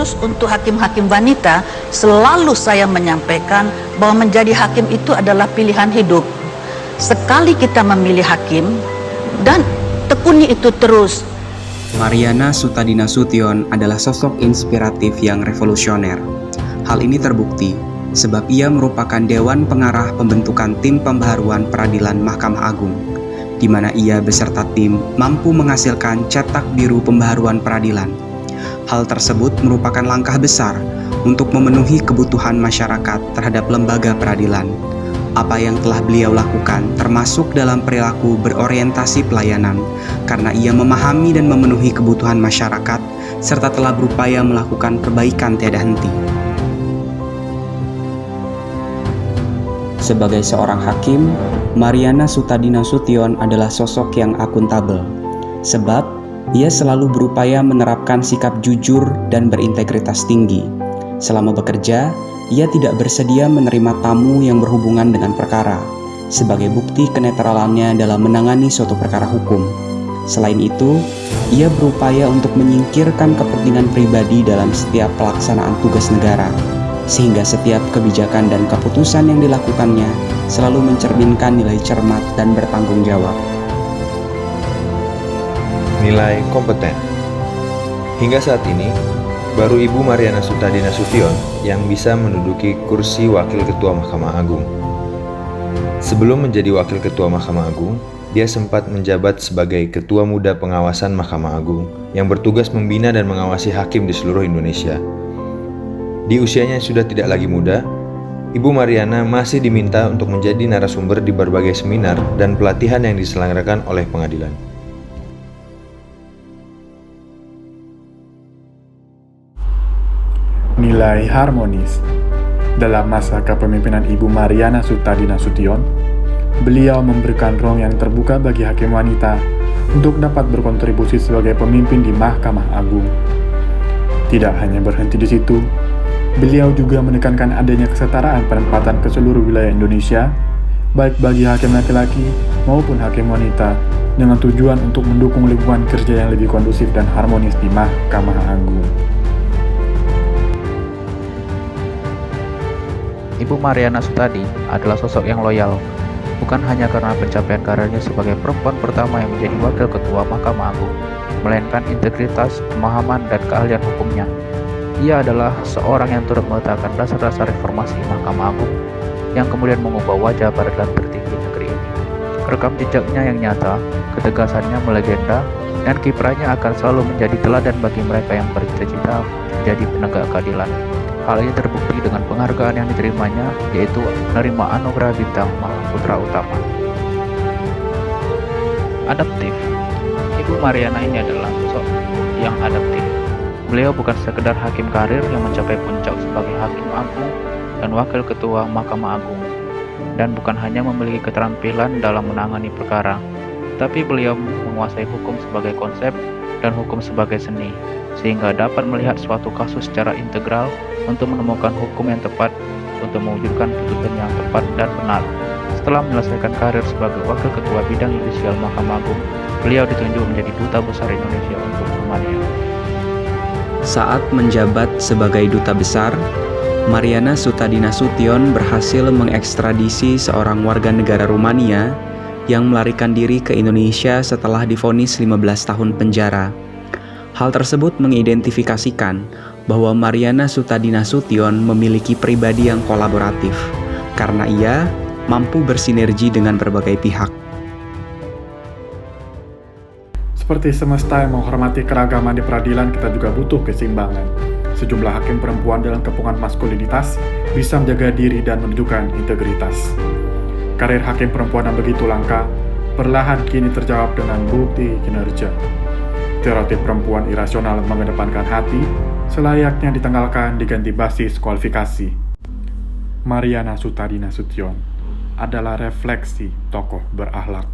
khusus untuk hakim-hakim wanita, selalu saya menyampaikan bahwa menjadi hakim itu adalah pilihan hidup. Sekali kita memilih hakim dan tekuni itu terus. Mariana Sutadi Nasution adalah sosok inspiratif yang revolusioner. Hal ini terbukti sebab ia merupakan Dewan Pengarah pembentukan tim pembaharuan peradilan Mahkamah Agung, di mana ia beserta tim mampu menghasilkan cetak biru pembaharuan peradilan. Hal tersebut merupakan langkah besar untuk memenuhi kebutuhan masyarakat terhadap lembaga peradilan. Apa yang telah beliau lakukan termasuk dalam perilaku berorientasi pelayanan, karena ia memahami dan memenuhi kebutuhan masyarakat, serta telah berupaya melakukan perbaikan tiada henti. Sebagai seorang hakim, Mariana Sutadi Nasution adalah sosok yang akuntabel, sebab ia selalu berupaya menerapkan sikap jujur dan berintegritas tinggi. Selama bekerja, ia tidak bersedia menerima tamu yang berhubungan dengan perkara, sebagai bukti kenetralannya dalam menangani suatu perkara hukum. Selain itu, ia berupaya untuk menyingkirkan kepentingan pribadi dalam setiap pelaksanaan tugas negara, sehingga setiap kebijakan dan keputusan yang dilakukannya selalu mencerminkan nilai cermat dan bertanggung jawab. Nilai kompeten. Hingga saat ini, baru Ibu Mariana Sutadi Nasution yang bisa menduduki kursi Wakil Ketua Mahkamah Agung. Sebelum menjadi Wakil Ketua Mahkamah Agung, dia sempat menjabat sebagai Ketua Muda Pengawasan Mahkamah Agung yang bertugas membina dan mengawasi hakim di seluruh Indonesia. Di usianya yang sudah tidak lagi muda, Ibu Mariana masih diminta untuk menjadi narasumber di berbagai seminar dan pelatihan yang diselenggarakan oleh pengadilan. Nilai harmonis. Dalam masa kepemimpinan Ibu Mariana Sutadi Nasution, beliau memberikan ruang yang terbuka bagi hakim wanita untuk dapat berkontribusi sebagai pemimpin di Mahkamah Agung. Tidak hanya berhenti di situ, beliau juga menekankan adanya kesetaraan penempatan ke seluruh wilayah Indonesia, baik bagi hakim laki-laki maupun hakim wanita, dengan tujuan untuk mendukung lingkungan kerja yang lebih kondusif dan harmonis di Mahkamah Agung. Ibu Mariana Sutadi adalah sosok yang loyal, bukan hanya karena pencapaian karirnya sebagai perempuan pertama yang menjadi Wakil Ketua Mahkamah Agung, melainkan integritas, pemahaman, dan keahlian hukumnya. Ia adalah seorang yang turut meletakkan dasar-dasar reformasi Mahkamah Agung yang kemudian mengubah wajah peradilan tertinggi negeri ini. Rekam jejaknya yang nyata, ketegasannya melegenda, dan kiprahnya akan selalu menjadi teladan bagi mereka yang bercita-cita menjadi penegak keadilan. Hal ini terbukti dengan penghargaan yang diterimanya, yaitu menerima anugerah bintang Mahaputra Utama. Adaptif. Ibu Mariana ini adalah sosok yang adaptif. Beliau bukan sekedar hakim karir yang mencapai puncak sebagai hakim agung dan wakil ketua Mahkamah Agung, dan bukan hanya memiliki keterampilan dalam menangani perkara, tapi beliau menguasai hukum sebagai konsep dan hukum sebagai seni, sehingga dapat melihat suatu kasus secara integral untuk menemukan hukum yang tepat untuk mewujudkan putusan yang tepat dan benar. Setelah menyelesaikan karir sebagai wakil ketua bidang yudisial Mahkamah Agung, beliau ditunjuk menjadi duta besar Indonesia untuk Rumania. Saat menjabat sebagai duta besar, Mariana Sutadi Nasution berhasil mengekstradisi seorang warga negara Rumania yang melarikan diri ke Indonesia setelah divonis 15 tahun penjara. Hal tersebut mengidentifikasikan bahwa Mariana Sutadi Nasution memiliki pribadi yang kolaboratif, karena ia mampu bersinergi dengan berbagai pihak. Seperti semesta yang menghormati keragaman di peradilan, kita juga butuh keseimbangan. Sejumlah hakim perempuan dalam kepungan maskulinitas bisa menjaga diri dan menunjukkan integritas. Karir hakim perempuan yang begitu langka perlahan kini terjawab dengan bukti kinerja. Stereotip perempuan irasional mengedepankan hati, selayaknya ditanggalkan diganti basis kualifikasi. Mariana Sutadi Nasution adalah refleksi tokoh berakhlak.